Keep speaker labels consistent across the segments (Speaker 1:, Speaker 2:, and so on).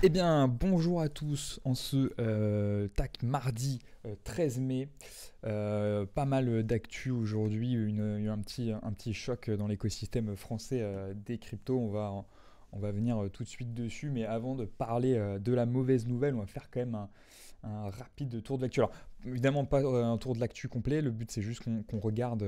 Speaker 1: Eh bien, bonjour à tous en ce mardi 13 mai. Pas mal d'actu aujourd'hui, un petit choc dans l'écosystème français des cryptos. On va venir tout de suite dessus, mais avant de parler de la mauvaise nouvelle, on va faire quand même un rapide tour de l'actu. Alors, évidemment, pas un tour de l'actu complet, le but c'est juste qu'on regarde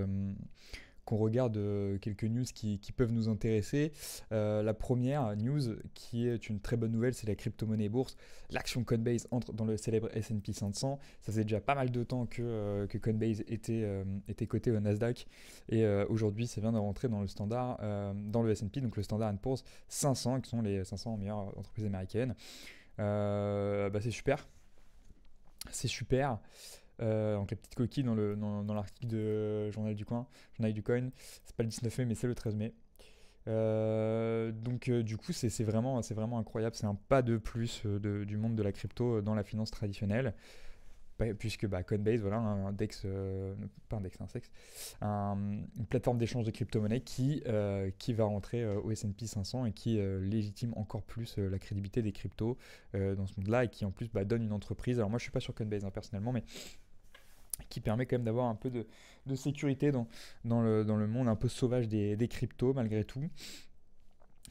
Speaker 1: quelques news qui peuvent nous intéresser. La première news, qui est une très bonne nouvelle, c'est la crypto-monnaie bourse. L'action Coinbase entre dans le célèbre S&P 500. Ça faisait déjà pas mal de temps que Coinbase était coté au Nasdaq. Et aujourd'hui, ça vient de rentrer dans le standard, dans le S&P, donc le Standard & Poor's 500, qui sont les 500 meilleures entreprises américaines. C'est super. C'est super. Donc la petite coquille dans l'article de Journal du Coin, c'est pas le 19 mai mais c'est le 13 mai. Du coup c'est vraiment incroyable, c'est un pas de plus du monde de la crypto dans la finance traditionnelle. Puisque Coinbase, voilà, un DEX, pas un DEX, un SEX, une plateforme d'échange de crypto-monnaies qui va rentrer au S&P 500 et qui légitime encore plus la crédibilité des cryptos dans ce monde-là et qui en plus donne une entreprise. Alors moi je suis pas sur Coinbase personnellement, mais qui permet quand même d'avoir un peu de sécurité dans le monde un peu sauvage des cryptos malgré tout.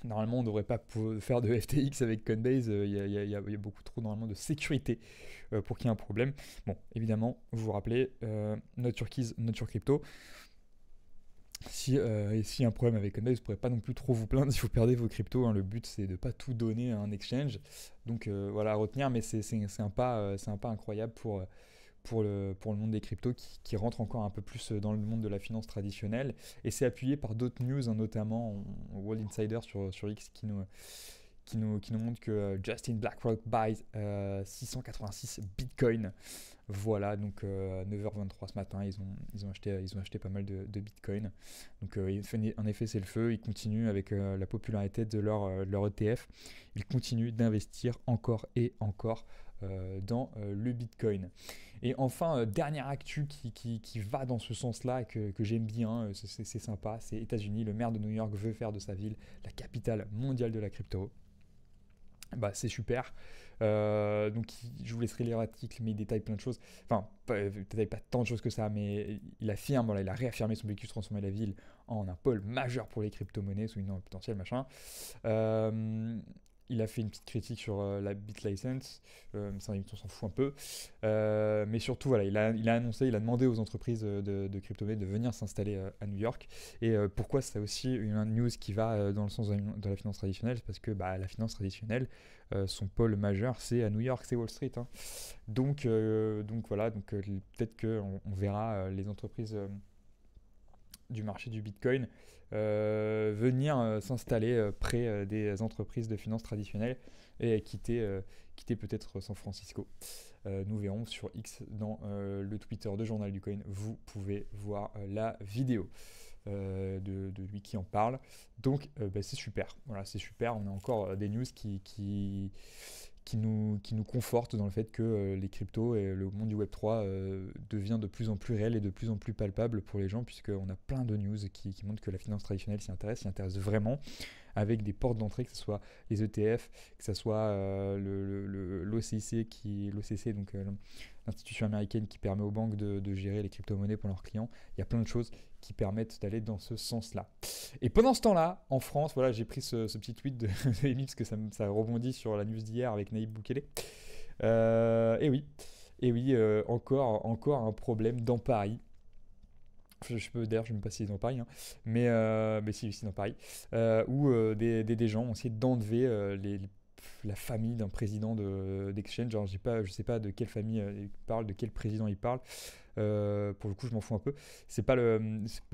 Speaker 1: Normalement, on ne devrait pas faire de FTX avec Coinbase, il y a beaucoup trop normalement de sécurité pour qu'il y ait un problème. Bon, évidemment, vous vous rappelez, not your keys, not your crypto. Si y a un problème avec Coinbase, vous ne pourrez pas non plus trop vous plaindre si vous perdez vos cryptos, hein. Le but, c'est de ne pas tout donner à un exchange. Donc voilà, à retenir, mais c'est un pas incroyable pour le monde des cryptos qui rentre encore un peu plus dans le monde de la finance traditionnelle. Et c'est appuyé par d'autres news, hein, notamment World Insider sur X qui nous montre que Justin BlackRock buys 686 Bitcoin. Voilà, donc à 9h23 ce matin, ils ont acheté pas mal de Bitcoin. Donc en effet, c'est le feu. Ils continuent avec la popularité de leur ETF. Ils continuent d'investir encore et encore dans le Bitcoin. Et enfin, dernière actu qui va dans ce sens-là, que j'aime bien, c'est sympa, c'est États-Unis. Le maire de New York veut faire de sa ville la capitale mondiale de la crypto. C'est super. Je vous laisserai lire l'article, mais il détaille plein de choses. Enfin, il détaille pas tant de choses que ça, mais il affirme, voilà, il a réaffirmé son objectif de transformer la ville en un pôle majeur pour les crypto-monnaies, soulignant le potentiel, machin. Il a fait une petite critique sur la BitLicense, ça on s'en fout un peu. Mais surtout, voilà, il a annoncé, il a demandé aux entreprises de crypto-monnaies de venir s'installer à New York. Et pourquoi c'est aussi une news qui va dans le sens de la finance traditionnelle? C'est parce que la finance traditionnelle, son pôle majeur, c'est à New York, c'est Wall Street, hein. Donc peut-être qu'on verra les entreprises du marché du Bitcoin venir s'installer près des entreprises de finances traditionnelles et quitter peut-être San Francisco. Nous verrons sur X dans le Twitter de Journal du Coin. Vous pouvez voir la vidéo de lui qui en parle. Donc c'est super. Voilà, c'est super. On a encore des news qui nous confortent dans le fait que les cryptos et le monde du Web3 devient de plus en plus réel et de plus en plus palpable pour les gens, puisqu'on a plein de news qui montrent que la finance traditionnelle s'y intéresse vraiment, avec des portes d'entrée, que ce soit les ETF, que ce soit l'OCC, donc l'institution américaine qui permet aux banques de gérer les crypto-monnaies pour leurs clients. Il y a plein de choses qui permettent d'aller dans ce sens-là. Et pendant ce temps-là, en France, voilà, j'ai pris ce petit tweet de Amy parce que ça rebondit sur la news d'hier avec Naïb Boukele. Et oui, encore un problème dans Paris. D'ailleurs, je ne sais même pas si c'est dans Paris, hein, mais si, dans Paris, où des gens ont essayé d'enlever la famille d'un président d'Exchange. Alors, je sais pas de quelle famille il parle, de quel président il parle. Pour le coup, je m'en fous un peu. C'est pas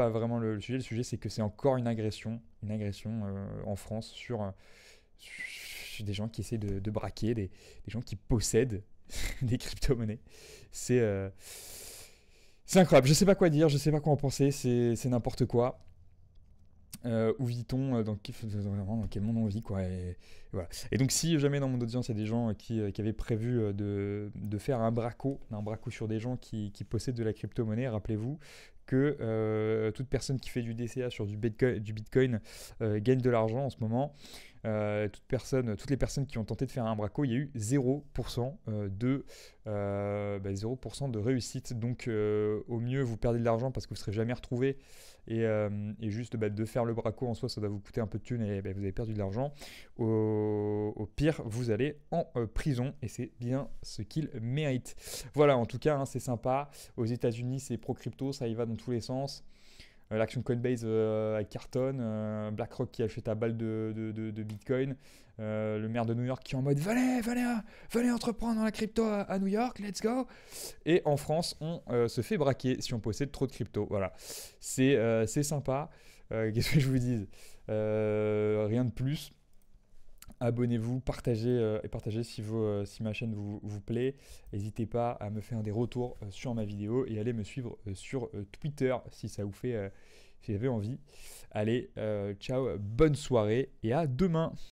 Speaker 1: vraiment le sujet. Le sujet, c'est que c'est encore une agression en France sur des gens qui essaient de braquer, des gens qui possèdent des crypto-monnaies. C'est euh, c'est incroyable, je sais pas quoi dire, je sais pas quoi en penser, c'est n'importe quoi. Où vit-on, dans quel monde on vit, quoi. Et voilà. Et donc, si jamais dans mon audience, il y a des gens qui avaient prévu de faire un braco sur des gens qui possèdent de la crypto-monnaie, rappelez-vous que toute personne qui fait du DCA sur du Bitcoin gagne de l'argent en ce moment. toutes les personnes qui ont tenté de faire un braco, il y a eu 0% 0% de réussite. Donc au mieux, vous perdez de l'argent parce que vous ne serez jamais retrouvé. Et juste de faire le braco en soi, ça doit vous coûter un peu de thunes et vous avez perdu de l'argent. Au pire, vous allez en prison et c'est bien ce qu'il mérite. Voilà, en tout cas, hein, c'est sympa. Aux États-Unis, c'est pro-crypto, ça y va dans tous les sens. L'action Coinbase elle cartonne, BlackRock qui achète à balle de Bitcoin, le maire de New York qui est en mode venez entreprendre dans la crypto à New York, let's go. Et en France, on se fait braquer si on possède trop de crypto. Voilà, c'est sympa. Qu'est-ce que je vous dis, rien de plus. Abonnez-vous, partagez et partagez si ma chaîne vous plaît. N'hésitez pas à me faire des retours sur ma vidéo et allez me suivre sur Twitter si ça vous fait, si vous avez envie. Allez, ciao, bonne soirée et à demain.